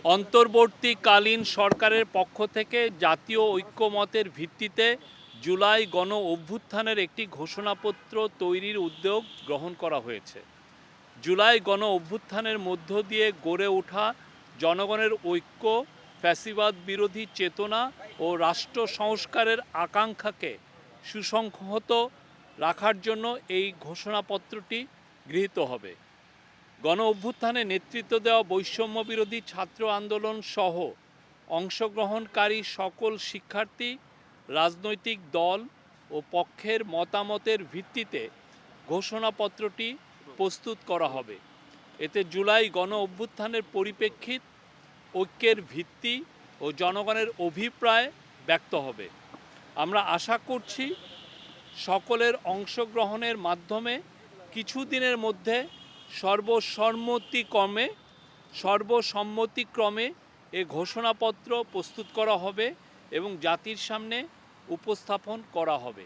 অন্তর্বর্তীকালীন সরকারের পক্ষ থেকে জাতীয় ঐক্যমতের ভিত্তিতে জুলাই গণ অভ্যুত্থানের একটি ঘোষণাপত্র তৈরির উদ্যোগ গ্রহণ করা হয়েছে। জুলাই গণ অভ্যুত্থানের মধ্য দিয়ে গড়ে ওঠা জনগণের ঐক্য, ফ্যাসিবাদ বিরোধী চেতনা ও রাষ্ট্র সংস্কারের আকাঙ্ক্ষাকে সুসংহত রাখার জন্য এই ঘোষণাপত্রটি গৃহীত হবে। গণ অভ্যুত্থানে নেতৃত্ব দেওয়া বৈষম্য বিরোধী ছাত্র আন্দোলন সহ অংশগ্রহণকারী সকল শিক্ষার্থী, রাজনৈতিক দল ও পক্ষের মতামতের ভিত্তিতে ঘোষণাপত্রটি প্রস্তুত করা হবে। এতে জুলাই গণ অভ্যুত্থানের পরিপ্রেক্ষিত, ঐক্যের ভিত্তি ও জনগণের অভিপ্রায় ব্যক্ত হবে। আমরা আশা করছি সকলের অংশগ্রহণের মাধ্যমে কিছুদিনের মধ্যে সর্বসম্মতিক্রমে এ ঘোষণাপত্র প্রস্তুত করা হবে এবং জাতির সামনে উপস্থাপন করা হবে।